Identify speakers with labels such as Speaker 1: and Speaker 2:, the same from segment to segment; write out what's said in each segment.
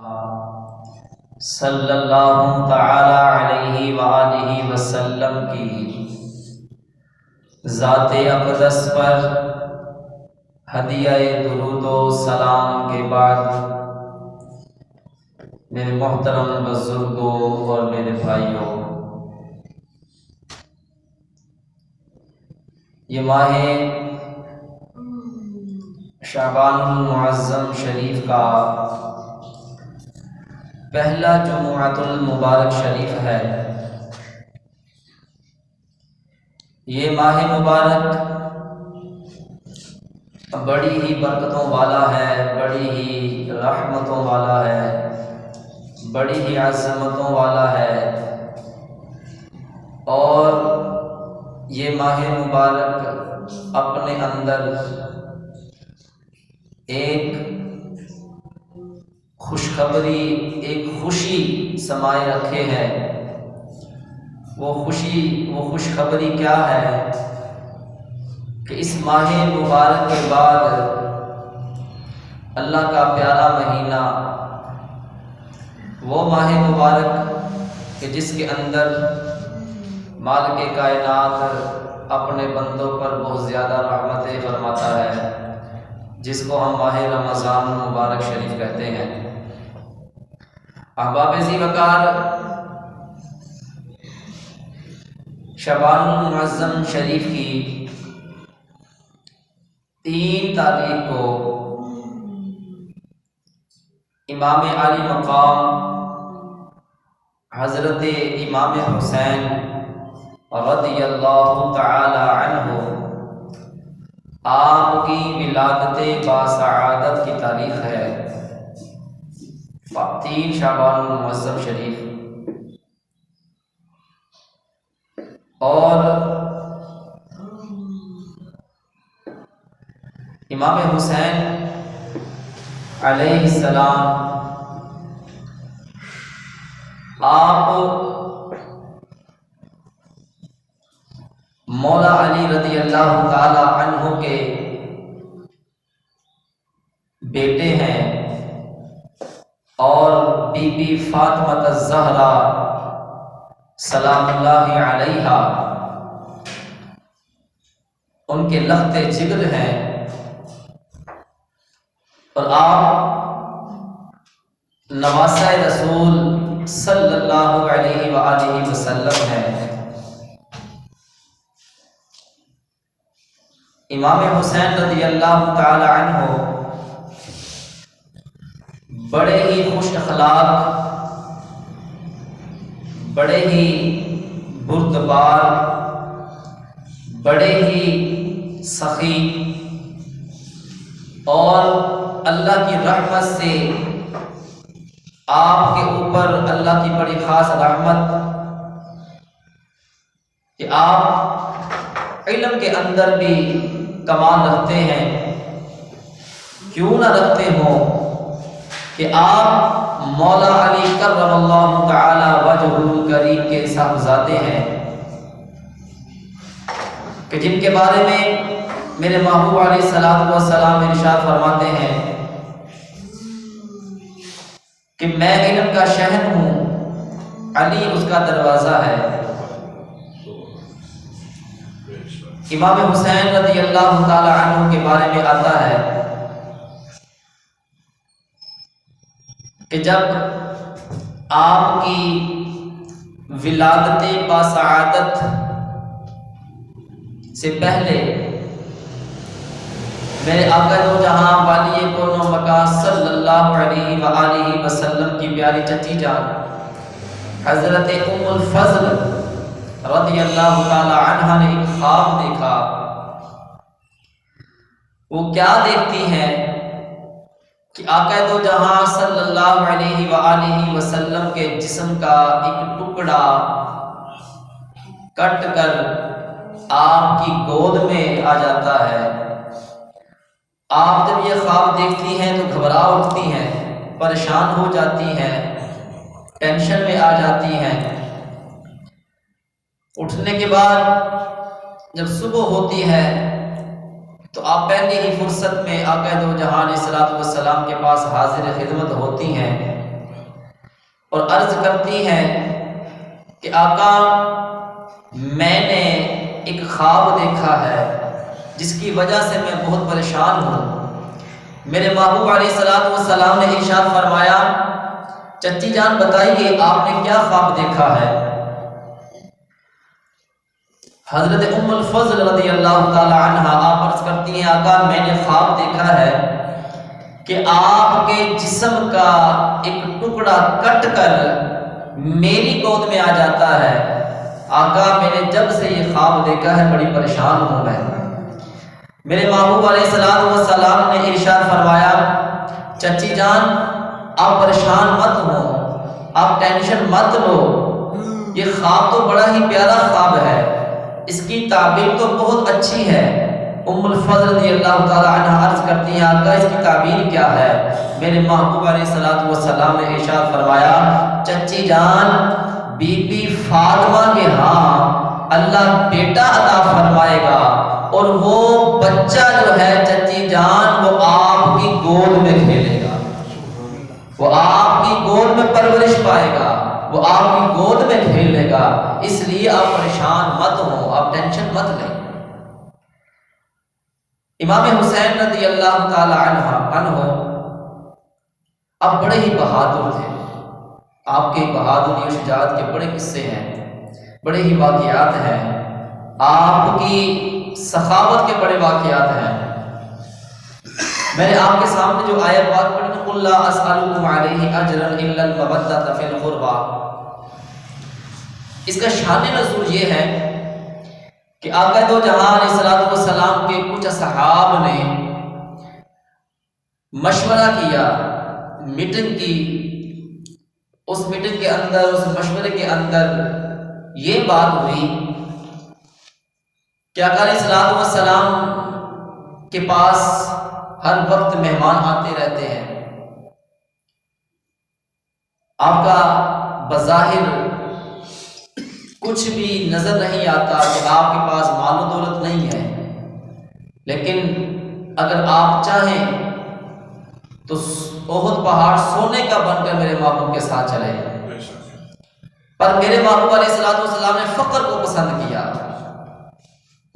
Speaker 1: صلی اللہ تعالی علیہ وآلہ وسلم کی ذات اقدس پر ہدیہ درود و سلام کے بعد میرے محترم بزرگوں اور میرے بھائیوں، یہ ماہ شعبان المعظم شریف کا پہلا جمعۃ المبارک شریف ہے۔ یہ ماہ مبارک بڑی ہی برکتوں والا ہے، بڑی ہی رحمتوں والا ہے، بڑی ہی عظمتوں والا ہے، اور یہ ماہ مبارک اپنے اندر ایک خوشخبری، ایک خوشی سمائے رکھے ہے۔ وہ خوشخبری کیا ہے کہ اس ماہ مبارک کے بعد اللہ کا پیارا مہینہ، وہ ماہ مبارک کہ جس کے اندر مالک کائنات اپنے بندوں پر بہت زیادہ رحمتیں فرماتا ہے، جس کو ہم ماہ رمضان المبارک شریف کہتے ہیں۔ احباب ذی وقار، شعبان المعظم شریف کی 3 تاریخ کو امام علی مقام حضرت امام حسین رضی اللہ تعالی عنہ آپ کی ولادت باسعادت کی تاریخ ہے، 3 شعبان المعظم شریف۔ اور امام حسین علیہ السلام آپ مولا علی رضی اللہ تعالی عنہ کے بیٹے ہیں، اور بی بی فاطمہ الزہرا سلام اللہ علیہا ان کے لخت جگر ہیں، اور آپ نواسہ رسول صلی اللہ علیہ وآلہ وسلم ہیں۔ امام حسین رضی اللہ تعالی عنہ بڑے ہی خوش اخلاق، بڑے ہی بردبار، بڑے ہی سخی، اور اللہ کی رحمت سے آپ کے اوپر اللہ کی بڑی خاص رحمت کہ آپ علم کے اندر بھی کمال رکھتے ہیں۔ کیوں نہ رکھتے ہوں کہ آپ مولا علی کرم اللہ تعالی وجہہ الکریم کے صاحبزادے ہیں، کہ جن کے بارے میں میرے محبوب علیہ الصلوۃ والسلام ارشاد فرماتے ہیں کہ میں علم کا شہر ہوں، علی اس کا دروازہ ہے۔ امام حسین رضی اللہ تعالی عنہ کے بارے میں آتا ہے کہ جب آپ کی ولادت باسعادت سے پہلے میرے آقا دو جہاں والی کون و مکان صلی اللہ علیہ وآلہ وسلم کی پیاری چچی جان حضرت ام الفضل رضی اللہ تعالی عنہ نے ایک خواب دیکھا۔ وہ کیا دیکھتی ہیں کہ آقا دو جہاں صلی اللہ علیہ وآلہ وسلم کے جسم کا ایک ٹکڑا کٹ کر آپ کی گود میں آ جاتا ہے۔ آپ جب یہ خواب دیکھتی ہیں تو گھبرا اٹھتی ہیں، پریشان ہو جاتی ہیں، ٹینشن میں آ جاتی ہیں۔ اٹھنے کے بعد جب صبح ہوتی ہے تو آپ پہلی ہی فرصت میں آقا دو جہان علیہ الصلوۃ والسلام کے پاس حاضر خدمت ہوتی ہیں، اور عرض کرتی ہیں کہ آقا میں نے ایک خواب دیکھا ہے جس کی وجہ سے میں بہت پریشان ہوں۔ میرے محبوب علیہ الصلوۃ والسلام نے ارشاد فرمایا، چچی جان بتائیے آپ نے کیا خواب دیکھا ہے؟ حضرت ام الفضل رضی اللہ تعالی عنہا آپ عرض کرتی ہیں، آقا میں نے خواب دیکھا ہے کہ آپ کے جسم کا ایک ٹکڑا کٹ کر میری گود میں آ جاتا ہے۔ آقا میں نے جب سے یہ خواب دیکھا ہے بڑی پریشان ہوں میں۔ میرے محبوب علیہ الصلوۃ والسلام نے ارشاد فرمایا، چچی جان آپ پریشان مت ہو، آپ ٹینشن مت لو، یہ خواب تو بڑا ہی پیارا خواب ہے، اس کی تعبیر تو بہت اچھی ہے۔ ام الفضل رضی اللہ تعالی عنہ عرض کرتی ہیں، آقا اس کی تعبیر کیا ہے؟ میرے محبوب علیہ الصلوۃ والسلام نے ارشاد فرمایا، چچی جان بی بی فاطمہ کے ہاں اللہ بیٹا عطا فرمائے گا، اور وہ بچہ جو ہے چچی جان وہ آپ کی گود میں کھیلے گا، وہ آپ کی گود میں پرورش پائے گا، وہ آپ کی گود میں کھیل لے گا، اس لیے آپ پریشان مت ہو، آپ ٹینشن مت لیں۔ امام حسین رضی اللہ تعالی عنہ اب بڑے ہی بہادر تھے، آپ کے بہادری و شجاعت کے بڑے قصے ہیں، بڑے ہی واقعات ہیں، آپ کی سخاوت کے بڑے واقعات ہیں۔ میں نے آپ کے سامنے جو آیت پاک پڑھی نا، قُل لَا أَسْأَلُكُمْ عَلَيْهِ أَجْرًا إِلَّا الْمَوَدَّةَ فِي الْقُرْبَى، اس کا شان نزول یہ ہے کہ آقا دو جہاں علیہ الصلوۃ والسلام کے کچھ اصحاب نے مشورہ کیا، میٹنگ کی، اس میٹنگ کے اندر، اس مشورے کے اندر یہ بات ہوئی کہ آقا علیہ الصلوۃ والسلام کے پاس ہر وقت مہمان آتے رہتے ہیں، آپ کا بظاہر کچھ بھی نظر نہیں آتا کہ آپ کے پاس مال و دولت نہیں ہے، لیکن اگر آپ چاہیں تو احد پہاڑ سونے کا بن کر میرے محبوب کے ساتھ چلے، پر میرے محبوب علیہ الصلوۃ والسلام نے فقر کو پسند کیا،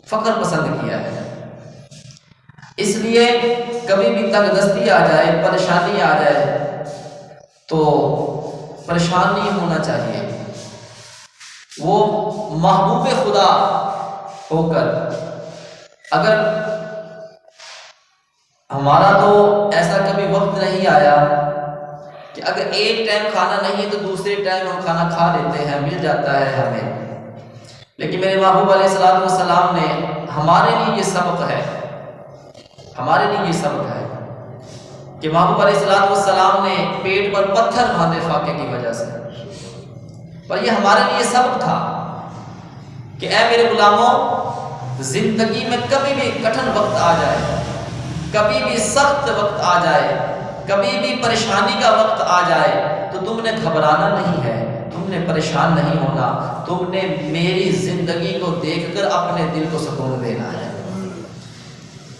Speaker 1: فقر پسند کیا ہے، اس لیے کبھی بھی تنگ دستی آ جائے، پریشانی آ جائے تو پریشان نہیں ہونا چاہیے، وہ محبوب خدا ہو کر، اگر ہمارا تو ایسا کبھی وقت نہیں آیا کہ اگر ایک ٹائم کھانا نہیں ہے تو دوسرے ٹائم ہم کھانا کھا لیتے ہیں، مل جاتا ہے ہمیں، لیکن میرے محبوب علیہ الصلوۃ والسلام نے ہمارے لیے یہ سبق ہے، ہمارے لیے یہ سبق ہے کہ محبوب علیہ الصلوۃ والسلام نے پیٹ پر پتھر باندھے فاقے کی وجہ سے، پر یہ ہمارے لیے سبق تھا کہ اے میرے غلاموں، زندگی میں کبھی بھی کٹھن وقت آ جائے، کبھی بھی سخت وقت آ جائے، کبھی بھی پریشانی کا وقت آ جائے تو تم نے گھبرانا نہیں ہے، تم نے پریشان نہیں ہونا، تم نے میری زندگی کو دیکھ کر اپنے دل کو سکون دینا ہے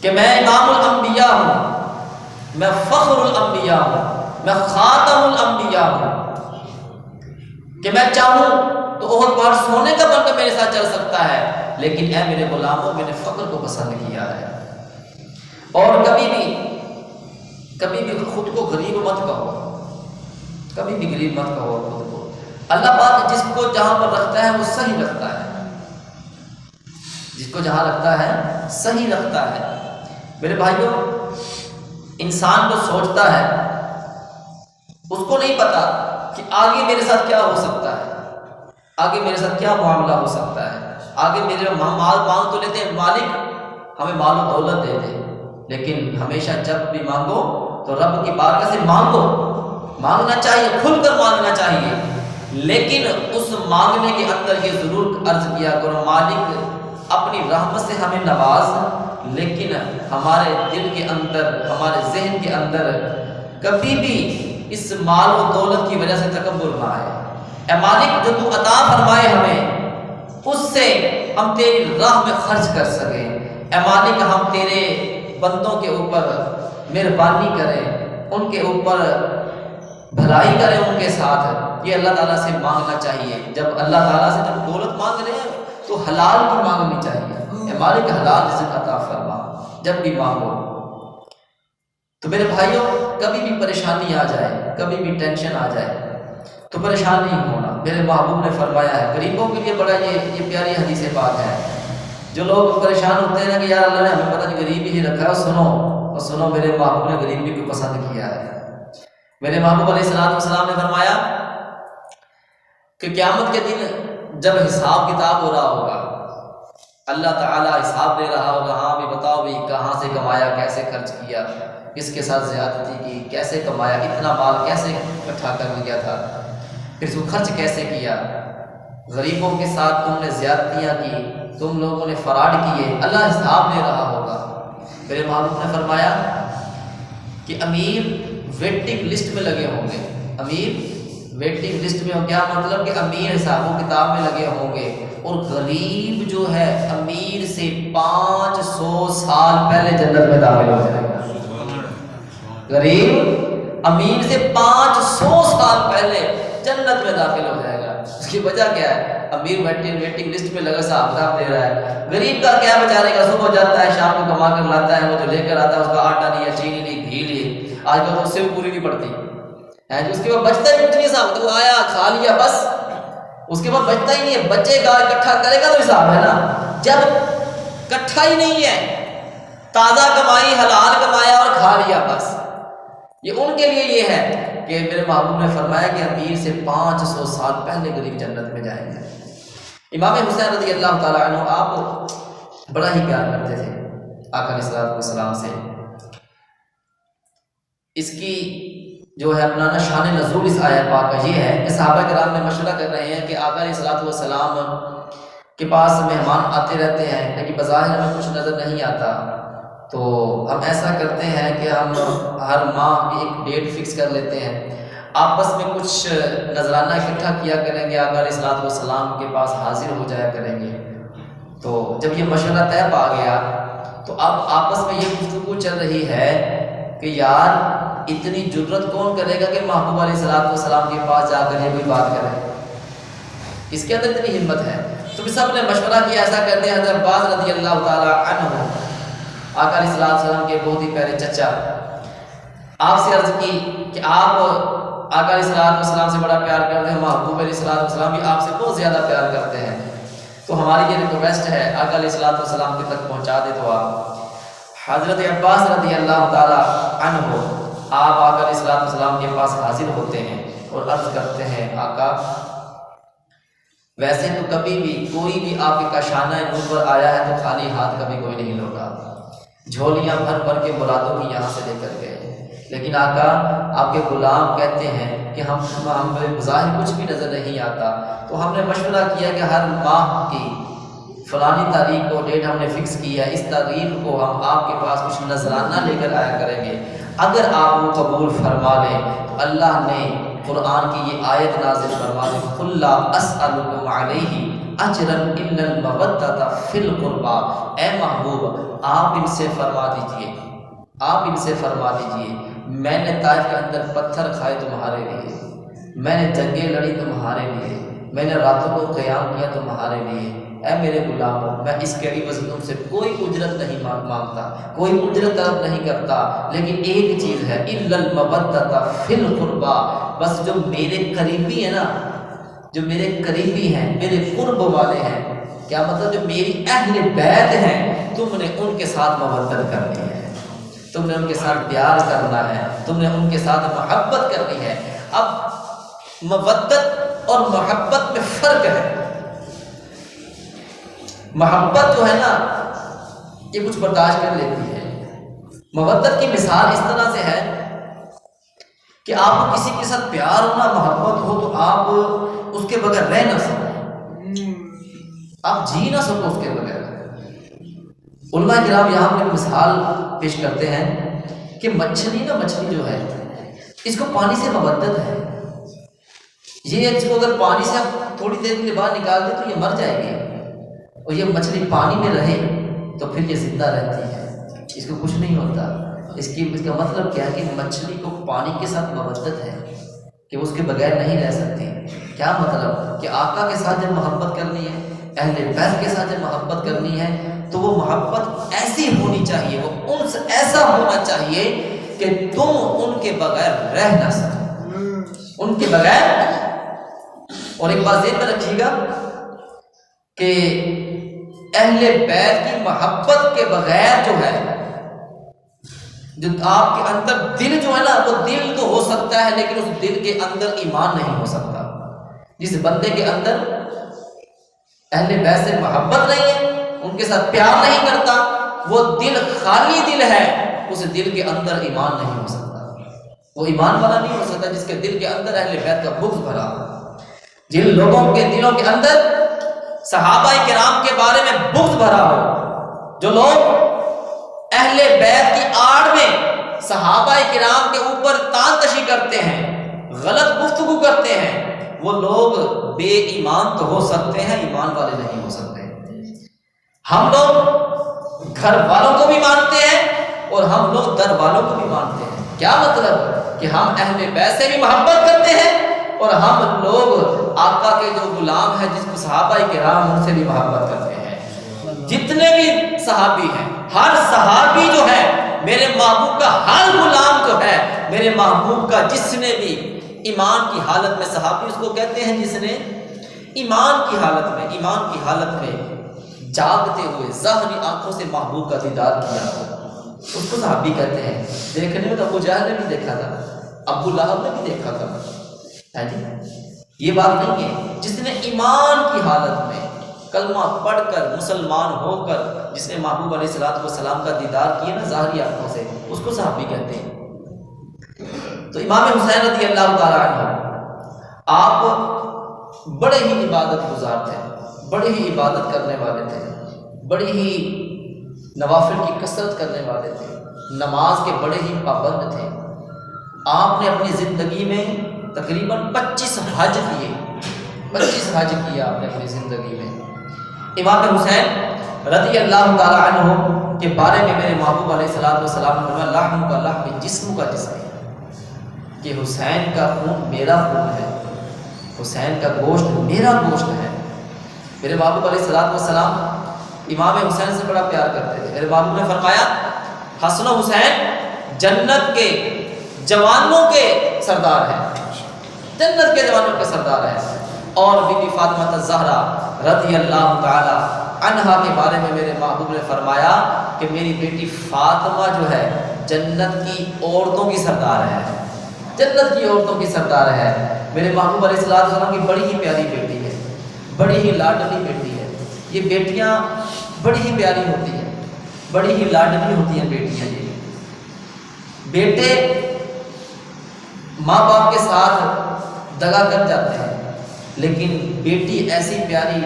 Speaker 1: کہ میں امام الانبیاء ہوں، میں فخر الانبیاء ہوں، میں خاتم الانبیاء ہوں، کہ میں چاہوں تو احد پہاڑ سونے کا بن کر میرے ساتھ چل سکتا ہے، لیکن اے میرے غلاموں میں نے فقر کو پسند کیا ہے، اور کبھی بھی خود کو غریب مت کہو، کبھی بھی غریب مت کہو خود کو، اللہ پاک جس کو جہاں پر رکھتا ہے وہ صحیح رکھتا ہے، جس کو جہاں رکھتا ہے صحیح رکھتا ہے۔ میرے بھائیوں، انسان جو سوچتا ہے اس کو نہیں پتا کہ آگے میرے ساتھ کیا ہو سکتا ہے، آگے میرے ساتھ کیا معاملہ ہو سکتا ہے، آگے میرے مال مانگ تو لیتے ہیں، مالک ہمیں مال و دولت دے دے، لیکن ہمیشہ جب بھی مانگو تو رب کی بارگاہ سے مانگو، مانگنا چاہیے، کھل کر مانگنا چاہیے، لیکن اس مانگنے کے اندر یہ ضرور عرض کیا کرو، مالک اپنی رحمت سے ہمیں نواز، لیکن ہمارے دل کے اندر، ہمارے ذہن کے اندر کبھی بھی اس مال و دولت کی وجہ سے تکبر نہ آئے۔ اے مالک جو تو عطا فرمائے ہمیں، اس سے ہم تیری راہ میں خرچ کر سکیں، اے مالک ہم تیرے بندوں کے اوپر مہربانی کریں، ان کے اوپر بھلائی کریں ان کے ساتھ، یہ اللہ تعالیٰ سے مانگنا چاہیے۔ جب اللہ تعالیٰ سے جب دولت مانگ رہے ہیں تو حلال کی مانگنی چاہیے، اے مالک حلال رزق عطا فرما جب بھی مانگو۔ تو میرے بھائیوں، کبھی بھی پریشانی آ جائے، کبھی بھی ٹینشن آ جائے تو پریشان نہیں ہونا۔ میرے محبوب نے فرمایا ہے، غریبوں کے لیے بڑا یہ پیاری حدیث بات ہے۔ جو لوگ پریشان ہوتے ہیں نا کہ یار اللہ نے ہمیں پتہ نہیں غریب ہی رکھا ہے، سنو میرے محبوب نے غریبی کو پسند کیا ہے۔ میرے محبوب علیہ السلام نے فرمایا کہ قیامت کے دن جب حساب کتاب ہو رہا ہوگا، اللہ تعالیٰ حساب دے رہا ہوگا، ہاں بھی بتاؤ بھی کہاں سے کمایا، کیسے خرچ کیا، کس کے ساتھ زیادتی کی، کیسے کمایا، اتنا مال کیسے اکٹھا کر لیا تھا، پھر اس کو خرچ کیسے کیا، غریبوں کے ساتھ تم نے زیادتیاں کی، تم لوگوں نے فراڈ کیے، اللہ حساب دے رہا ہوگا۔ میرے محبوب نے فرمایا کہ امیر ویٹنگ لسٹ میں لگے ہوں گے، امیر ویٹنگ لسٹ میں، کیا مطلب کہ امیر حساب و کتاب میں لگے ہوں گے، اور غریب جو ہے امیر سے 500 سال پہلے جنت میں داخل ہو جائے گا۔ غریب امیر سے 500 سال پہلے جنت میں داخل ہو جائے گا۔ اس کی وجہ کیا ہے؟ امیر ویٹنگ لسٹ میں لگا صاحب کتاب دے رہا ہے، غریب کا کیا بیچارے کا صبح جاتا ہے شام کو کما کر لاتا ہے، وہ جو لے کر آتا ہے اس کا آٹا نہیں ہے، چینی نہیں، گھی نہیں، آج کل تو اس سے بھی پوری نہیں پڑتی ہے، جو اس کے بعد بچتا ہی کچھ نہیں صاحب، تو آیا کھا لیا بس، اس کے بعد بچتا ہی نہیں ہے، بچے گا اکٹھا کرے گا تو حساب ہے نا۔ جب اکٹھا ہی نہیں ہے، تازہ کمائی حلال کمایا اور کھا لیا بس، یہ ان کے لیے یہ ہے کہ میرے محبوب نے فرمایا کہ امیر سے 500 سال پہلے غریب جنت میں جائیں گے۔ امام حسین رضی اللہ تعالیٰ عنہ آپ بڑا ہی پیار کرتے تھے آقا علیہ السلام سے۔ اس کی جو ہے اپنا شان نزول اس آیت پاک کا یہ ہے کہ صحابہ کرام میں مشورہ کر رہے ہیں کہ آقا علیہ السلام کے پاس مہمان آتے رہتے ہیں لیکن بظاہر ہمیں کچھ نظر نہیں آتا، تو ہم ایسا کرتے ہیں کہ ہم ہر ماہ ایک ڈیٹ فکس کر لیتے ہیں، آپس میں کچھ نذرانہ اکٹھا کیا کریں گے، آقا علیہ السلام کے پاس حاضر ہو جایا کریں گے۔ تو جب یہ مشورہ طے پا گیا تو اب آپس میں یہ گفتگو چل رہی ہے کہ یار اتنی جرت کون کرے گا کہ محبوب علیہ السلام کے پاس جا کر یہ کوئی بات کرے، اس کے اندر اتنی ہمت ہے۔ تو سب نے مشورہ کیا ایسا کرتے ہیں، حضرت عباس رضی اللہ تعالیٰ عنہ آقا علیہ السلام کے بہت ہی پیارے چچا، آپ سے عرض کی کہ آپ آقا علیہ السلام سے بڑا پیار کرتے ہیں، محبوب علیہ السلام بھی آپ سے بہت زیادہ پیار کرتے ہیں، تو ہماری یہ ریکویسٹ ہے آقا علیہ السلام کے تک پہنچا دے۔ تو آپ حضرت عباس رضی اللہ تعالیٰ عنہ آپ آقا علیہ السلام کے پاس حاضر ہوتے ہیں اور عرض کرتے ہیں آقا ویسے تو کبھی بھی کوئی بھی آپ کے کاشانہ نور پر آیا ہے تو خالی ہاتھ کبھی کوئی نہیں لوٹا، جھولیاں بھر بھر کے مرادوں کی یہاں سے لے کر گئے، لیکن آقا آپ کے غلام کہتے ہیں کہ ہم ظاہر کچھ بھی نظر نہیں آتا، تو ہم نے مشورہ کیا کہ ہر ماہ کی فلانی تاریخ کو ڈیٹ ہم نے فکس کی ہے، اس تاریخ کو ہم آپ کے پاس کچھ نذرانہ لے کر آیا کریں گے، اگر آپ وہ قبول فرما لیں تو اللہ نے قرآن کی یہ آیت نازل فرما دی، قُل لَا أَسْأَلُكُمْ عَلَيْهِ أَجْرًا إِلَّا الْمَوَدَّةَ فِي الْقُرْبَى، اے محبوب آپ ان سے فرما دیجئے میں نے طائف کے اندر پتھر کھائے تمہارے لیے، میں نے جنگیں لڑی تمہارے لیے، میں نے راتوں کو قیام کیا تمہارے لیے، اے میرے غلاموں میں اس کے عوض تم سے کوئی اجرت نہیں مانگتا، کوئی اجرت طلب نہیں کرتا، لیکن ایک چیز ہے الا المودۃ فی القربى، بس جو میرے قریبی ہیں نا، جو میرے قریبی ہیں، میرے قرب والے ہیں، کیا مطلب جو میری اہل بیت ہیں، تم نے ان کے ساتھ مودت کرنی ہے، تم نے ان کے ساتھ پیار کرنا ہے، تم نے ان کے ساتھ محبت کرنی ہے۔ اب مودت اور محبت میں فرق ہے، محبت جو ہے نا یہ کچھ برداشت کر لیتی ہے، مودت کی مثال اس طرح سے ہے کہ آپ کو کسی کے ساتھ پیار ہونا، محبت ہو تو آپ اس کے بغیر رہ نہ سکو، آپ جی نہ سکو اس کے بغیر۔ علماء کرام یہاں پر مثال پیش کرتے ہیں کہ مچھلی جو ہے اس کو پانی سے مودت ہے، یہ اس کو اگر پانی سے آپ تھوڑی دیر کے لیے باہر نکال دیں تو یہ مر جائے گی، اور یہ مچھلی پانی میں رہے تو پھر یہ زندہ رہتی ہے، اس کو کچھ نہیں ہوتا۔ اس کا مطلب کیا ہے کہ مچھلی کو پانی کے ساتھ مودت ہے، کہ وہ اس کے بغیر نہیں رہ سکتی۔ کیا مطلب کہ آقا کے ساتھ جب محبت کرنی ہے، اہل بیت کے ساتھ جب محبت کرنی ہے تو وہ محبت ایسی ہونی چاہیے، وہ انس ایسا ہونا چاہیے کہ تم ان کے بغیر رہ نہ سکو، ان کے بغیر۔ اور ایک بات ذہن میں رکھیے گا کہ اہل بیت کی محبت کے بغیر جو ہے، جو آپ کے اندر دل جو ہے نا، وہ دل تو ہو سکتا ہے لیکن اس دل کے اندر ایمان نہیں ہو سکتا۔ جس بندے کے اندر اہل بیت سے محبت نہیں ہے، ان کے ساتھ پیار نہیں کرتا، وہ دل خالی دل ہے، اس دل کے اندر ایمان نہیں ہو سکتا، وہ ایمان والا نہیں ہو سکتا جس کے دل کے اندر اہل بیت کا بغض بھرا ہو۔ جن لوگوں کے دلوں کے اندر صحابہ کرام کے بارے میں بغض بھرا ہو، جو لوگ اہل بیت کی آڑ میں صحابہ کرام کے اوپر تان تشی کرتے ہیں، غلط گفتگو کرتے ہیں، وہ لوگ بے ایمان تو ہو سکتے ہیں، ایمان والے نہیں ہو سکتے۔ ہم لوگ گھر والوں کو بھی مانتے ہیں اور ہم لوگ در والوں کو بھی مانتے ہیں۔ کیا مطلب کہ ہم اہل بیت سے بھی محبت کرتے ہیں اور ہم لوگ آقا کے جو غلام ہیں، جس کو صحابہ کرام، ان سے بھی محبت کرتے ہیں۔ جتنے بھی صحابی ہیں، ہر صحابی جو ہے میرے محبوب کا، ہر غلام جو ہے میرے محبوب کا، جس نے بھی ایمان کی حالت میں، صحابی اس کو کہتے ہیں جس نے ایمان کی حالت میں جاگتے ہوئے ظاہری آنکھوں سے محبوب کا دیدار کیا ہو، اس کو صحابی کہتے ہیں۔ دیکھنے میں تو ابو جہل نے بھی دیکھا تھا، ابو لہب نے بھی دیکھا تھا، یہ بات نہیں ہے۔ جس نے ایمان کی حالت میں کلمہ پڑھ کر، مسلمان ہو کر، جس نے محبوب علیہ الصلوۃ والسلام کا دیدار کیا نا ظاہری آنکھوں سے، اس کو صحابی کہتے ہیں۔ تو امام حسین رضی اللہ تعالیٰ عنہ آپ بڑے ہی عبادت گزار تھے، بڑے ہی عبادت کرنے والے تھے، بڑی ہی نوافل کی کثرت کرنے والے تھے، نماز کے بڑے ہی پابند تھے۔ آپ نے اپنی زندگی میں تقریباً 25 حج کیے، 25 حج کیا آپ نے اپنی زندگی میں۔ امام حسین رضی اللہ تعالیٰ عنہ کے بارے میں میرے محبوب علیہ الصلوۃ والسلام نے فرمایا، لحم کا لحم، جسم کا جسم، کہ حسین کا خون میرا خون ہے، حسین کا گوشت میرا گوشت ہے۔ میرے محبوب علیہ الصلوۃ والسلام امام حسین سے بڑا پیار کرتے تھے۔ میرے محبوب نے فرمایا، حسن و حسین جنت کے جوانوں کے سردار ہیں، جنت کے جوانوں کے سردار ہیں۔ اور بی بی فاطمہ الزہرا رضی اللہ تعالی عنہا کے بارے میں میرے محبوب نے فرمایا کہ میری بیٹی فاطمہ جو ہے جنت کی عورتوں کی سردار ہے، جنت کی عورتوں کی سردار ہے۔ میرے محبوب علیہ الصلوۃ والسلام کی بڑی ہی پیاری بیٹی ہے، بڑی ہی لاڈلی بیٹی ہے۔ یہ بیٹیاں بڑی ہی پیاری ہوتی ہیں، بڑی ہی لاڈلی ہوتی ہیں بیٹیاں۔ یہ بیٹے ماں باپ کے ساتھ دغا کر جاتے ہیں، لیکن بیٹی ایسی پیاری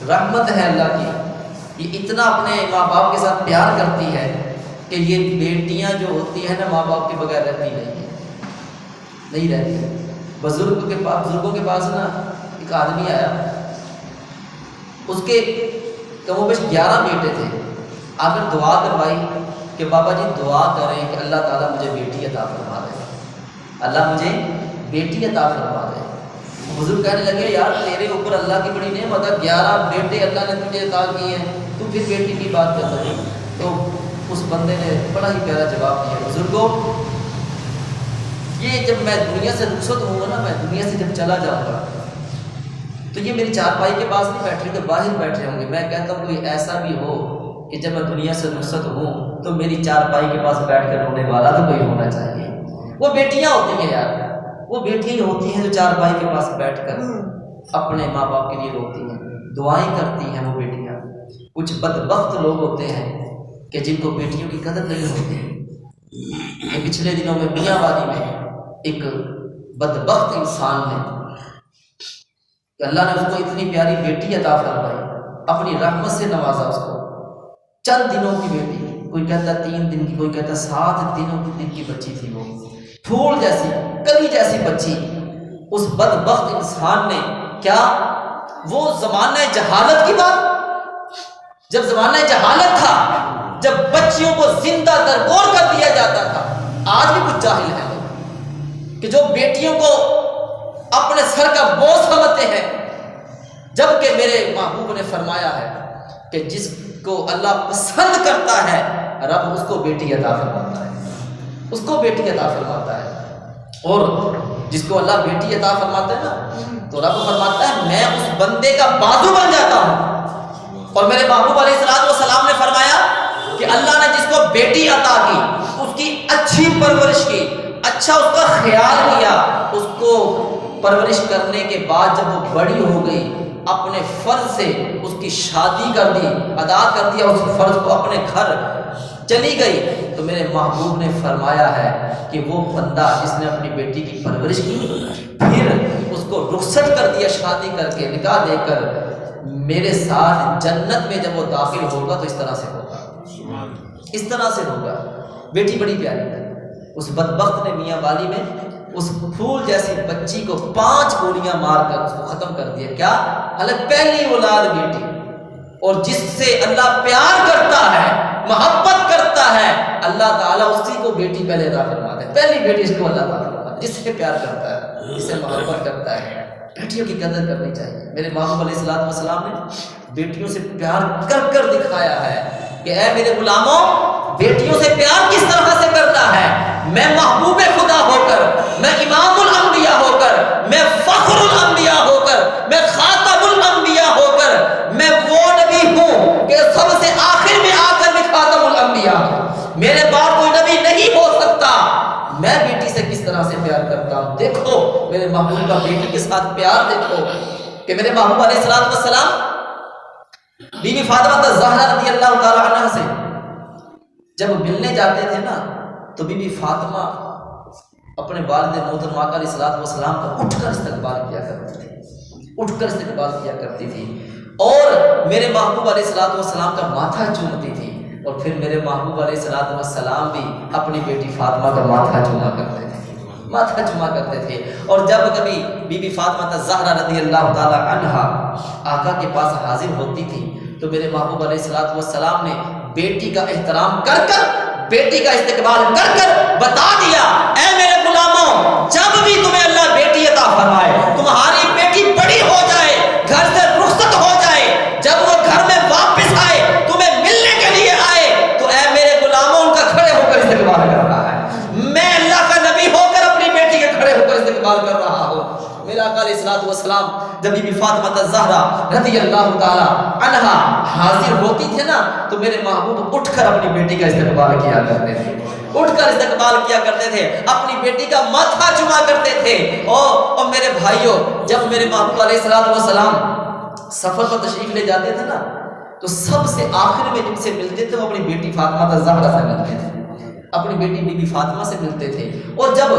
Speaker 1: رحمت ہے اللہ کی، یہ اتنا اپنے ماں باپ کے ساتھ پیار کرتی ہے کہ یہ بیٹیاں جو ہوتی ہیں نا، ماں باپ کے بغیر رہتی نہیں رہتی۔ بزرگوں کے پاس نا ایک آدمی آیا، اس کے کم و بیش 11 بیٹے تھے۔ آ کر دعا کروائی کہ بابا جی دعا کریں کہ اللہ تعالیٰ مجھے بیٹی عطا فرما دے، اللہ مجھے بیٹی عطا فرما دے۔ بزرگ کہنے لگے، یار تیرے اوپر اللہ کی بڑی نعمت ہے، 11 بیٹے اللہ نے تجھے عطا کیے ہیں، تو پھر بیٹی کی بات کر رہے۔ تو اس بندے نے بڑا ہی پیارا جواب دیا، بزرگوں یہ جب میں دنیا سے رخصت ہوں گا نا، میں دنیا سے جب چلا جاؤں گا تو یہ میری چارپائی کے پاس نہیں بیٹھ رہے، تو باہر بیٹھے ہوں گے۔ میں کہتا ہوں کوئی ایسا بھی ہو کہ جب میں دنیا سے رخصت ہوں تو میری چارپائی کے پاس بیٹھ کر رونے والا تو کوئی ہونا چاہیے۔ وہ بیٹیاں ہوتی ہیں یار، وہ بیٹیاں ہی ہوتی ہیں جو چارپائی کے پاس بیٹھ کر اپنے ماں باپ کے لیے روتی ہیں، دعائیں کرتی ہیں وہ بیٹیاں۔ کچھ بدبخت لوگ ہوتے ہیں کہ جن کو بیٹیوں کی قدر نہیں ہوتی۔ یہ پچھلے دنوں میں میاں والی میں ایک بدبخت انسان ہے کہ اللہ نے اس کو اتنی پیاری بیٹی عطا فرمائی، اپنی رحمت سے نوازا اس کو۔ چند دنوں کی بیٹی، کوئی کہتا 3 دن کی، کوئی کہتا 7 دن کی بچی تھی، وہ پھول جیسی، کلی جیسی بچی۔ اس بدبخت انسان نے کیا، وہ زمانہ جہالت کی بات، جب زمانہ جہالت تھا، جب بچیوں کو زندہ درگور کر دیا جاتا تھا، آج بھی کچھ جاہل ہیں کہ جو بیٹیوں کو سر کا بوجھ سمجھتے ہیں، جبکہ میرے محبوب نے فرمایا ہے کہ جس کو اللہ پسند کرتا ہے رب اس کو بیٹی عطا فرماتا ہے، اس کو بیٹی عطا فرماتا ہے۔ اور جس کو اللہ بیٹی عطا فرماتا ہے نا تو رب فرماتا ہے میں اس بندے کا بازو بن جاتا ہوں۔ اور میرے محبوب علیہ السلام نے فرمایا کہ اللہ نے جس کو بیٹی عطا کی اس کی اچھی پرورش کی، اچھا اس کا خیال کیا، اس کو پرورش کرنے کے بعد جب وہ بڑی ہو گئی اپنے فرض سے اس کی شادی کر دی، ادا کر دیا اس فرض کو، اپنے گھر چلی گئی، تو میرے محبوب نے فرمایا ہے کہ وہ بندہ جس نے اپنی بیٹی کی پرورش کی پھر اس کو رخصت کر دیا شادی کر کے، نکاح دے کر، میرے ساتھ جنت میں جب وہ داخل ہوگا تو اس طرح سے ہوگا، اس طرح سے ہوگا۔ بیٹی بڑی پیاری ہے۔ اس بدبخت نے میاں والی میں اس پھول جیسی بچی کو 5 گولیاں مار کر اس کو ختم کر دیا۔ کیا؟ حالانکہ پہلی اولاد بیٹی، اور جس سے اللہ پیار کرتا ہے، محبت کرتا ہے، اللہ تعالیٰ اسی کو بیٹی پہلے عطا فرماتا ہے۔ پہلی بیٹی اس کو اللہ تعالیٰ فرماتا ہے، جس سے پیار کرتا ہے، جس سے محبت کرتا ہے۔ بیٹیوں کی قدر کرنی چاہیے۔ میرے محبوب علیہ السلام نے بیٹیوں سے پیار کر کر دکھایا ہے کہ اے میرے غلاموں، بیٹیوں سے پیار کس طرح سے کرتا ہے۔ میں محبوب خدا ہو کر، میں امام الانبیاء ہو کر، میں فخر الانبیاء ہو کر، میں خاتم الانبیاء ہو کر، میں وہ نبی ہوں کہ سب سے آخر میں آ کر میں خاتم الانبیاء ہوں، میرے بعد کوئی نبی نہیں ہو سکتا۔ میں بیٹی سے کس طرح سے پیار کرتا ہوں، دیکھو میرے محبوب کا بیٹی کے ساتھ پیار دیکھو کہ میرے محبوب علیہ السلام بی بی فاطمہ الزہرا رضی اللہ تعالی عنہا سے جب ملنے جاتے تھے نا تو بی بی فاطمہ اپنے والد محترم آقا علیہ السلام کا اٹھ کر استقبال کیا کرتی تھی، اٹھ کر استقبال کیا کرتی تھی، اور میرے محبوب علیہ السلام کا ماتھا چومتی تھی، اور پھر میرے محبوب علیہ السلام بھی اپنی بیٹی فاطمہ کا ماتھا چوما کرتے تھے، ماتھا چوما کرتے تھے۔ اور جب کبھی بی بی فاطمہ الزہرا رضی اللہ تعالی عنہا آقا کے پاس حاضر ہوتی تھی تو میرے محبوب علیہ السلام نے بیٹی کا احترام کر کر، بیٹی کا استقبال کر کر بتا دیا، اے میرے غلاموں، جب بھی تمہیں اللہ بیٹی عطا فرمائے، تمہاری بیٹی بڑی ہو جائے، گھر سے رخصت ہو جائے، جب وہ گھر میں واپس آئے، تمہیں ملنے کے لیے آئے، تو اے میرے غلاموں ان کا کھڑے ہو کر استقبال کر رہا ہے۔ میں اللہ کا نبی ہو کر اپنی بیٹی کے کھڑے ہو کر استقبال کر رہا ہوں۔ میرا آقا علیہ السلام جب بی بی فاطمہ الزہرا رضی اللہ تعالی عنہا حاضر ہوتی تھے نا تو میرے محبوب اٹھ کر اپنی بیٹی کا استقبال کیا کرتے تھے، اٹھ کر استقبال کیا کرتے تھے، اپنی بیٹی کا ماتھا چوما کرتے تھے۔ اور میرے بھائیوں، جب میرے محبوب علیہ السلام سفر پر تشریف لے جاتے تھے نا تو سب سے آخر میں جن سے ملتے تھے وہ اپنی بیٹی فاطمہ الزہرا سے ملتے تھے، اپنی بیٹی بی بی فاطمہ سے ملتے تھے، اور جب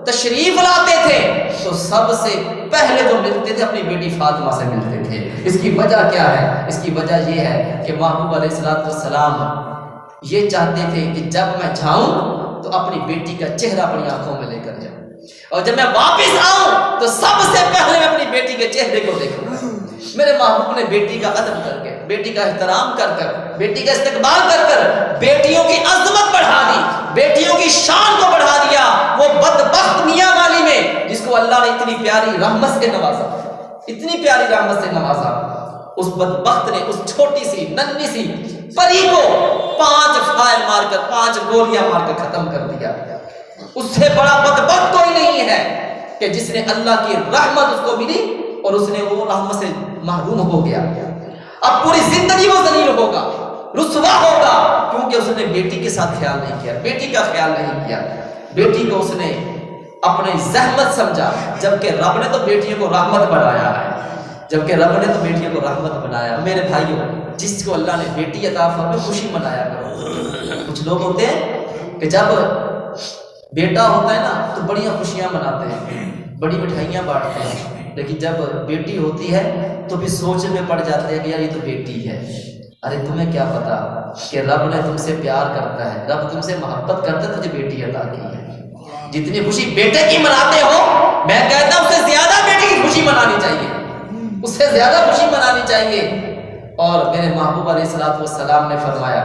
Speaker 1: تشریف لاتے تھے تو سب سے پہلے جو ملتے تھے اپنی بیٹی فاطمہ سے ملتے تھے۔ اس کی وجہ کیا ہے؟ اس کی وجہ یہ ہے کہ محبوب علیہ السلام یہ چاہتے تھے کہ جب میں جاؤں تو اپنی بیٹی کا چہرہ اپنی آنکھوں میں لے کر جاؤں، اور جب میں واپس آؤں تو سب سے پہلے میں اپنی بیٹی کے چہرے کو دیکھوں۔ میرے محبوب نے بیٹی کا ادب کر کے، بیٹی کا احترام کر کر، بیٹی کا استقبال کر کر بیٹیوں کی عظمت بڑھا دی، بیٹیوں کی شان کو بڑھا دیا۔ وہ بدبخت میاں والی میں جس کو اللہ نے اتنی پیاری رحمت سے نوازا، اتنی پیاری رحمت سے نوازا، اس بدبخت نے اس چھوٹی سی ننھی سی پری کو 5 فائر مار کر، 5 گولیاں مار کر ختم کر دیا۔ اس سے بڑا بدبخت کوئی نہیں ہے کہ جس نے اللہ کی رحمت اس کو ملی اور اس نے وہ رحمت سے محروم ہو گیا، اب پوری زندگی وہ ذلیل ہوگا، رسوا ہوگا، کیونکہ اس نے بیٹی کے ساتھ خیال نہیں کیا، بیٹی کا خیال نہیں کیا، بیٹی کو اس نے اپنی زحمت سمجھا، جبکہ رب نے تو بیٹیوں کو رحمت بنایا ہے، جبکہ رب نے تو بیٹیوں کو رحمت بنایا۔ میرے بھائیوں، جس کو اللہ نے بیٹی عطا فرمائی خوشی منایا کرو۔ کچھ لوگ ہوتے ہیں کہ جب بیٹا ہوتا ہے نا تو بڑی خوشیاں مناتے ہیں، بڑی مٹھائیاں بانٹتے ہیں، لیکن جب بیٹی ہوتی ہے تو بھی سوچ میں پڑ جاتے ہیں کہ یار یہ تو بیٹی ہے۔ ارے تمہیں کیا پتا کہ رب نے تم سے پیار کرتا ہے، رب تم سے محبت کرتا ہے، تجھے بیٹی عطا کی ہے۔ جتنی خوشی بیٹے کی مناتے ہو، میں کہتا ہوں اس سے زیادہ بیٹی کی خوشی منانی چاہیے، اس سے زیادہ خوشی منانی چاہیے۔ اور میرے محبوب علیہ السلام نے فرمایا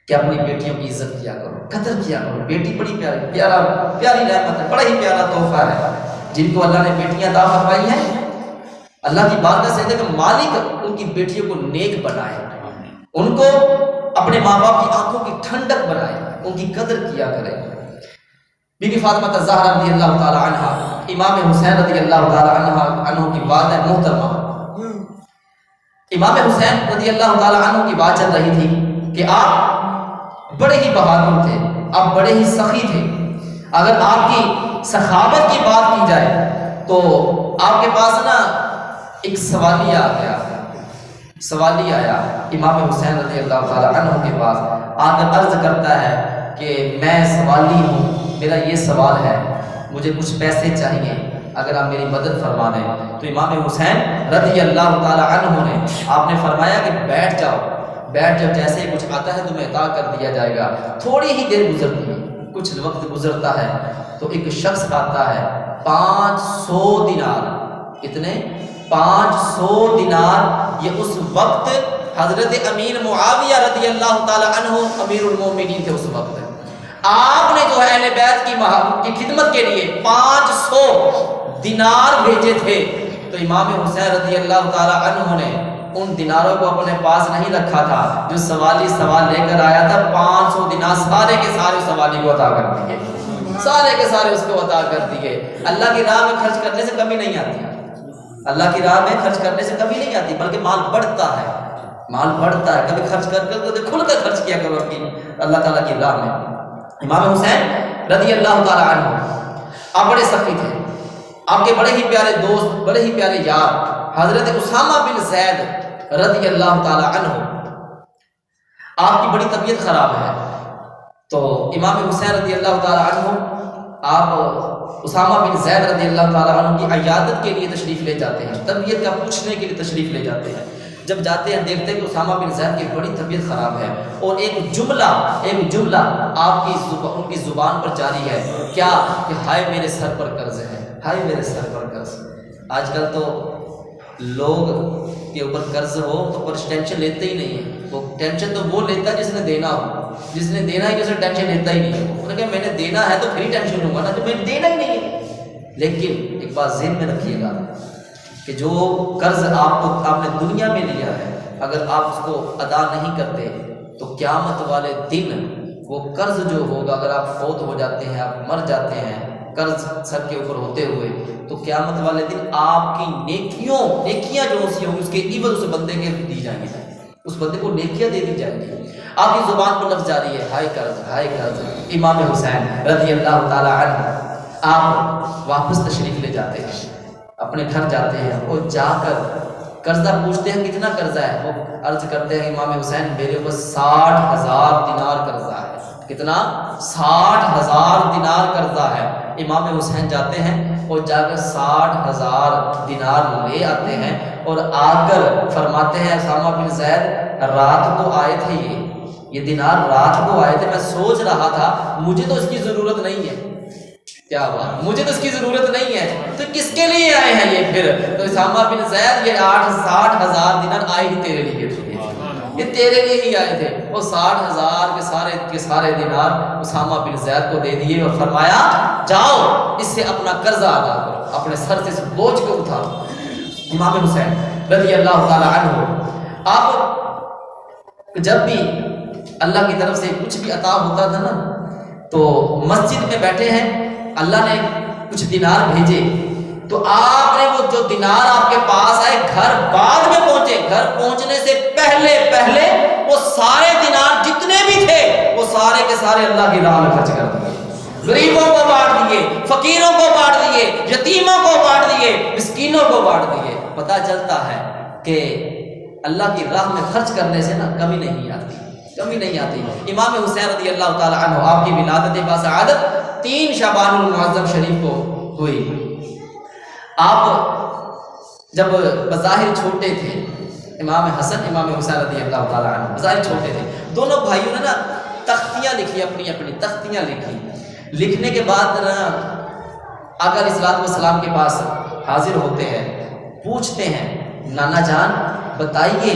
Speaker 1: کہ اپنی بیٹیوں کی عزت کیا کرو، قدر کیا کرو۔ بیٹی بڑی پیاری رحمت ہے، بڑا ہی پیارا تحفہ ہے۔ جن کو اللہ نے بیٹیاں عطا فرمائی ہیں، اللہ کی بارگاہ سے کہ مالک ان کی بیٹیوں کو نیک بنائے، ان کو اپنے ماں باپ کی آنکھوں کی ٹھنڈک بنائے، ان کی قدر کیا کرے۔ بی بی فاطمہ الزہرا رضی اللہ تعالی عنہ، امام حسین رضی اللہ تعالی عنہ کی والدہ محترمہ، امام حسین رضی اللہ تعالی عنہ کی بات چل رہی تھی کہ آپ بڑے ہی بہادر تھے، آپ بڑے ہی سخی تھے۔ اگر آپ کی سخاوت کی بات کی جائے تو آپ کے پاس نا ایک سوالیہ آ گیا، سوالیہ آیا امام حسین رضی اللہ تعالی عنہ کے پاس، آ کر عرض کرتا ہے کہ میں سوالی ہوں، میرا یہ سوال ہے، مجھے کچھ پیسے چاہیے، اگر آپ میری مدد فرما دیں۔ تو امام حسین رضی اللہ تعالی عنہ نے آپ نے فرمایا کہ بیٹھ جاؤ، بیٹھ جاؤ، جیسے ہی کچھ آتا ہے تمہیں عطا کر دیا جائے گا۔ تھوڑی ہی دیر گزرتی ہے، کچھ وقت گزرتا ہے تو ایک شخص آتا ہے، 500 دینار، کتنے؟ 500 دینار۔ یہ اس وقت حضرت امیر معاویہ رضی اللہ تعالی عنہ امیر المومنین تھے اس وقت۔ آپ نے جو ہے اہل بیت کی خدمت کے لیے 500 دینار بھیجے تھے، تو امام حسین رضی اللہ تعالی عنہ نے ان دیناروں کو اپنے پاس نہیں رکھا تھا، جو سوالی سوال لے کر آیا تھا 500 دینار سارے کے سارے سوالی کو عطا کر دیے، سارے کے سارے اس کو عطا کر دیے۔ اللہ کی راہ میں خرچ کرنے سے کمی نہیں آتی، اللہ کی راہ میں خرچ کرنے سے کمی نہیں آتی، بلکہ مال بڑھتا ہے، مال بڑھتا ہے۔ کبھی خرچ کر کھل کر خرچ کیا کرو اپنی اللہ تعالیٰ کی راہ میں۔ امام حسین رضی اللہ تعالی عنہ آپ بڑے سخی تھے، آپ کے بڑے ہی پیارے دوست، بڑے ہی پیارے یار حضرت اسامہ بن زید رضی اللہ تعالی عنہ، آپ کی بڑی طبیعت خراب ہے، تو امام حسین رضی اللہ تعالی عنہ آپ اسامہ بن زید رضی اللہ تعالی عنہ کی عیادت کے لیے تشریف لے جاتے ہیں، طبیعت کا پوچھنے کے لیے تشریف لے جاتے ہیں۔ جب جاتے ہیں دیکھتے ہیں کہ اسامہ بن زید کی بڑی طبیعت خراب ہے، اور ایک جملہ آپ کی ان کی زبان پر جاری ہے، کیا کہ ہائے میرے سر پر قرض ہے، ہائے میرے سر پر قرض۔ آج کل تو لوگ کے اوپر قرض ہو تو پر ٹینشن لیتے ہی نہیں ہے، وہ ٹینشن تو وہ لیتا ہے جس نے دینا ہو، جس نے دینا ہے اسے ٹینشن لیتا ہی نہیں ہے۔ انہوں نے کہا میں نے دینا ہے تو پھر ہی ٹینشن لوں گا نا، جو میں نے دینا ہی نہیں ہے۔ لیکن ایک بات ذہن میں رکھیے گا کہ جو قرض آپ نے دنیا میں لیا ہے، اگر آپ اس کو ادا نہیں کرتے تو قیامت والے دن وہ قرض جو ہوگا، اگر آپ فوت ہو جاتے ہیں، آپ مر جاتے ہیں قرض سر کے اوپر ہوتے ہوئے، تو قیامت والے دن آپ کی نیکیاں جو سی ہوں گی اس کے عوض اس بندے کے دی جائیں گی، اس بندے کو نیکیاں دے دی جائیں گی۔ آپ کی زبان پر لفظ جاری ہے، ہائے قرض، ہائے قرض۔ امام حسین رضی اللہ تعالی عنہ آپ واپس تشریف لے جاتے ہیں، اپنے گھر جاتے ہیں، اور جا کر قرضہ پوچھتے ہیں کتنا قرضہ ہے، وہ عرض کرتے ہیں امام حسین میرے اوپر 60,000 دینار قرضہ ہے۔ کتنا؟ 60,000 دینار قرضہ ہے۔ امام حسین جاتے ہیں اور جا کر 60,000 دینار لے آتے ہیں، اور آ کر فرماتے ہیں اسامہ بن زید رات کو آئے تھے، یہ دینار رات کو آئے تھے، میں سوچ رہا تھا مجھے تو اس کی ضرورت نہیں ہے، کیا ہوا، مجھے تو اس کی ضرورت نہیں ہے، تو کس کے لیے آئے ہیں یہ پھر؟ تو اسامہ بن زید یہ 60,000 دینار آئے ہی تیرے لیے تھے، یہ تیرے لیے ہی آئے تھے۔ وہ 60,000 کے سارے دینار اسامہ بن زید کو دے دیے، اور فرمایا جاؤ اس سے اپنا قرضہ ادا کرو، اپنے سر سے اس بوجھ کو اٹھاؤ۔ امام حسین رضی اللہ تعالی عنہ آپ جب بھی اللہ کی طرف سے کچھ بھی عطا ہوتا تھا نا، تو مسجد میں بیٹھے ہیں، اللہ نے کچھ دینار بھیجے، تو آپ نے وہ جو دینار آپ کے پاس آئے، گھر بعد میں پہنچے، گھر پہنچنے سے پہلے وہ سارے دینار جتنے بھی تھے وہ سارے کے سارے اللہ کی راہ میں خرچ کر دیے، غریبوں کو بانٹ دیے، فقیروں کو بانٹ دیے، یتیموں کو بانٹ دیے، مسکینوں کو بانٹ دیے۔ پتہ چلتا ہے کہ اللہ کی راہ میں خرچ کرنے سے نا کمی نہیں آتی، کمی نہیں آتی۔ امام حسین رضی اللہ تعالی عنہ آپ کی ولادت باسعادت 3 شعبان المعظم شریف کو ہوئی۔ آپ جب بظاہر چھوٹے تھے، امام حسن امام حسین رضی اللہ تعالی عنہ بظاہر چھوٹے تھے، دونوں بھائیوں نے نا تختیاں لکھی، اپنی تختیاں لکھی۔ لکھنے کے بعد نا آقا علیہ الصلوۃ والسلام کے پاس حاضر ہوتے ہیں، پوچھتے ہیں نانا جان بتائیے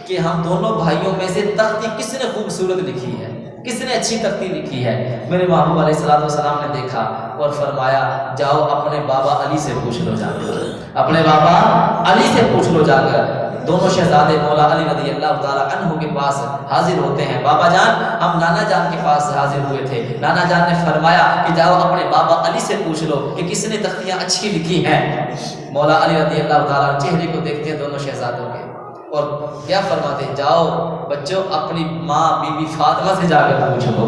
Speaker 1: کہ ہم دونوں بھائیوں میں سے تختی کس نے خوبصورت لکھی ہے، کس نے اچھی تختی لکھی ہے؟ میرے محبوب علیہ الصلوۃ والسلام نے دیکھا اور فرمایا جاؤ اپنے بابا علی سے پوچھ لو جا کر، اپنے بابا علی سے پوچھ لو جا کر۔ دونوں شہزادے مولا علی رضی اللہ تعالیٰ عنہ کے پاس حاضر ہوتے ہیں۔ بابا جان ہم نانا جان کے پاس حاضر ہوئے تھے، نانا جان نے فرمایا کہ جاؤ اپنے بابا علی سے پوچھ لو کہ کس نے تختیاں اچھی لکھی ہیں۔ مولا علی رضی اللہ تعالیٰ چہرے کو دیکھتے ہیں دونوں شہزادوں کے اور کیا فرماتے ہیں، جاؤ بچوں اپنی ماں بی بی فاطمہ سے جا کر پوچھ لو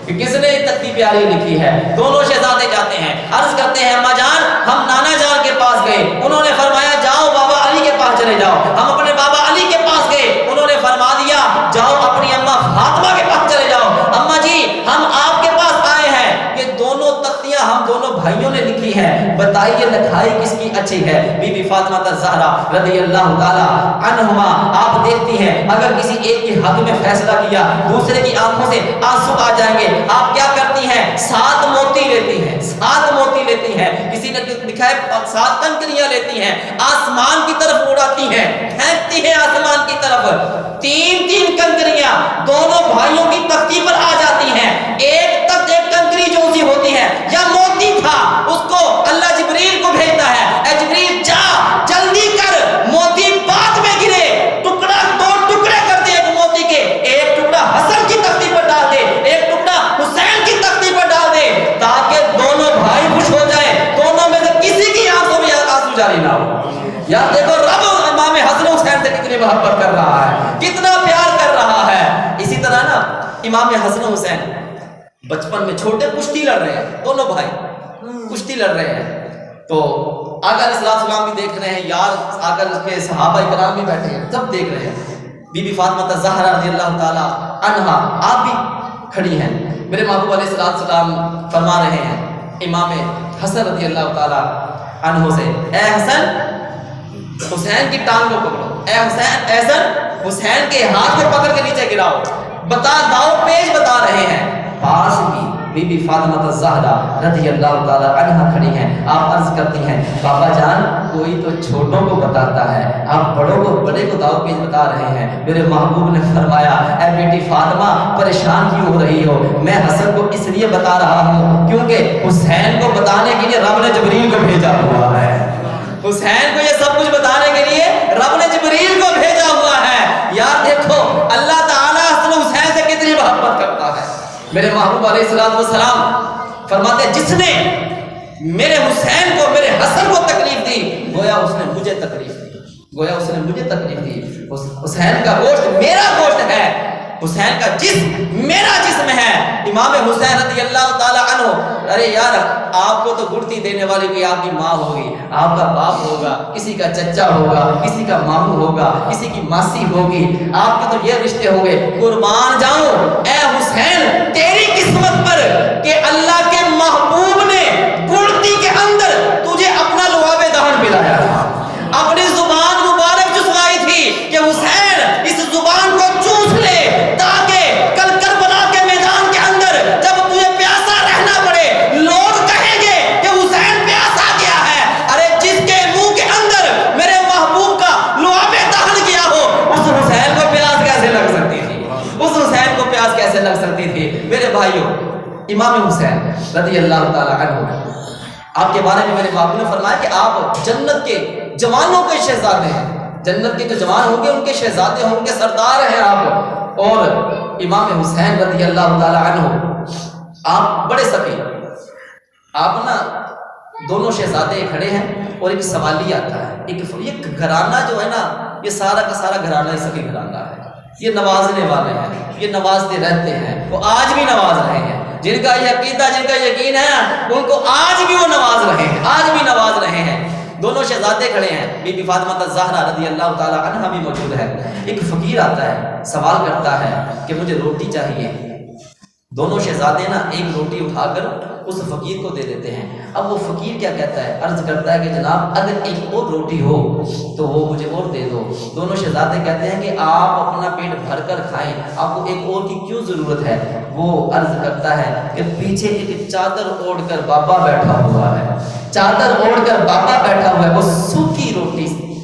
Speaker 1: کہ کس نے تختی پیاری لکھی ہے۔ دونوں شہزادے جاتے ہیں، عرض کرتے ہیں اما جان ہم نانا جان کے پاس گئے، انہوں نے فرمایا جاؤ بابا علی کے پاس چلے جاؤ۔ ہم اپنے بابا علی کے پاس گئے، انہوں نے فرما دیا جاؤ اپنی اما فاطمہ کے پاس چلے جاؤ۔ اما جی ہم آپ کے پاس آئے ہیں کہ دونوں تختیاں ہم دونوں بھائیوں نے لکھی ہیں، بتائیے لکھائی کس کی اچھی ہے؟ بی بی فاطمہ الزہرا رضی اللہ تعالی عنہما آپ دیکھتی ہیں اگر کسی ایک کے حق میں فیصلہ کیا دوسرے کی آنکھوں سے آنسو آ جائیں گے، آپ کیا کرتی ہیں؟ 7 موتی لیتی ہیں، 7 موتی لیتی ہیں، کسی نے لکھا ہے 7 کنکریاں لیتی ہیں، آسمان کی طرف اڑاتی ہیں، پھینکتی ہیں آسمان کی طرف، 3 کنکریاں دونوں بھائیوں کی تختی پر آ جاتی ہیں۔ ایک کنکری جو سی ہوتی ہے یا موتی تھا اس کو اللہ جبریل کو بھیجتا ہے، اے جبریل جا جلدی کر موتی بعد میں گرے، ٹکڑا 2 ٹکڑے کر دے ایک موتی کے، ایک ٹکڑا حسن کی تختی پر ڈال دے، ایک ٹکڑا حسین کی تختی پر ڈال دے تاکہ دونوں بھائی خوش ہو جائیں، دونوں میں سے کسی کی آنکھوں میں آنسو جاری نہ ہو۔ یار دیکھو رب امام حسن حسین سے کتنی محبت کر رہا ہے، کتنا پیار کر رہا ہے۔ اسی طرح نا امام حسن حسین بچپن میں چھوٹے کشتی لڑ رہے ہیں، دونوں بھائی کشتی لڑ رہے ہیں تو آقا علیہ السلام بھی دیکھ رہے ہیں، یار آقا کے صحابہ کرام بھی بیٹھے ہیں، سب دیکھ رہے ہیں۔ بی بی فاطمہ الزہرا رضی اللہ تعالی عنہا آپ بھی کھڑی ہیں۔ میرے محبوب علیہ السلام فرما رہے ہیں امام حسن رضی اللہ تعالی عنہ سے، اے حسن حسین کی ٹانگ کو پکڑو، اے حسین حسن حسین کے ہاتھ کو پکڑ کے نیچے گراؤ، داؤ پیش بتا رہے ہیں۔ پاس ہی بی بی فاطمہ الزہرا رضی اللہ تعالی عنہا کھڑی ہیں، آپ عرض کرتی ہیں بابا جان کوئی تو چھوٹوں کو بتاتا ہے، آپ بڑوں کو بڑے کو داؤ پیش بتا رہے ہیں۔ میرے محبوب نے فرمایا اے بیٹی فاطمہ پریشان کیوں ہو رہی ہو، میں حسن کو اس لیے بتا رہا ہوں کیونکہ حسین کو بتانے کے لیے رب نے جبریل کو بھیجا ہوا ہے، حسین کو یہ سب کچھ بتانے کے لیے رب نے جبریل کو بھیجا ہوا ہے۔ یار دیکھو اللہ تعالیٰ حسن حسین سے کتنی محبت کرتا ہے۔ میرے محبوب علیہ السلام فرماتے ہیں جس نے میرے حسین کو میرے حسن کو تکلیف دی گویا اس نے مجھے تکلیف دی، گویا اس نے مجھے تکلیف دی۔ حسین کا گوشت میرا گوشت ہے، حسین کا جسم میرا جسم ہے۔ امام حسین رضی اللہ تعالی عنہ، ارے یار آپ کو تو گڑتی دینے والی کوئی آپ کی ماں ہوگی، آپ کا باپ ہوگا، کسی کا چچا ہوگا، کسی کا ماموں ہوگا، کسی کی ماسی ہوگی، آپ کے تو یہ رشتے ہو گئے۔ قربان جاؤں اے حسین تیری قسمت پر کہ اللہ کے محبوب نے گڑتی کے اندر تجھے اپنا لعاب دہن پلایا تھا، اپنی زبان مبارک چسوائی تھی کہ حسین اس زبان کو چوس لے تاکہ کل کربلا کے میدان کے اندر جب تجھے پیاسا رہنا پڑے لوگ کہیں گے کہ حسین پیاسا گیا ہے۔ ارے جس کے منہ کے اندر میرے محبوب کا لعاب دہن کیا ہو اس حسین کو پیاس کیسے لگ سکتی تھی، اس حسین کو پیاس کیسے لگ سکتی تھی؟ میرے بھائیوں امام حسین رضی اللہ تعالی عنہ آپ کے بارے میں میرے محبوب نے فرمایا کہ آپ جنت کے جوانوں کے شہزادے ہیں، جنت کے جو جوان ہوں گے ان کے شہزادے ہوں گے، سردار ہیں آپ۔ اور امام حسین رضی اللہ تعالی عنہ آپ بڑے سخی، آپ نا دونوں شہزادے کھڑے ہیں اور ایک سوالی آتا ہے، ایک گھرانہ جو ہے نا یہ سارا کا سارا گھرانہ ہی سخی گھرانہ ہے، یہ نوازنے والے ہیں، یہ نوازتے رہتے ہیں، وہ آج بھی نواز رہے ہیں، جن کا یہ عقیدہ جن کا یقین ہے ان کو آج بھی وہ نواز رہے ہیں، آج بھی نواز رہے ہیں۔ دونوں شہزادے کھڑے ہیں، بی بی فاطمہ الزہرا رضی اللہ تعالی عنہا بھی موجود ہے۔ ایک فقیر آتا ہے سوال کرتا ہے کہ مجھے روٹی چاہیے، دونوں شہزادے نا ایک روٹی اٹھا کر اس فقیر کو دے دیتے ہیں۔ اب وہ فقیر کیا کہتا ہے، عرض کرتا ہے کہ جناب اگر ایک اور روٹی ہو تو وہ مجھے اور دے دو۔ دونوں شہزادے کہتے ہیں کہ آپ اپنا پیٹ بھر کر کھائیں، آپ کو ایک اور کی کیوں ضرورت ہے؟ وہ عرض کرتا ہے کہ پیچھے ایک چادر اوڑھ کر بابا بیٹھا ہوا ہے، چادر اوڑھ کر بابا بیٹھا ہوا ہے، وہ سوکھی روٹی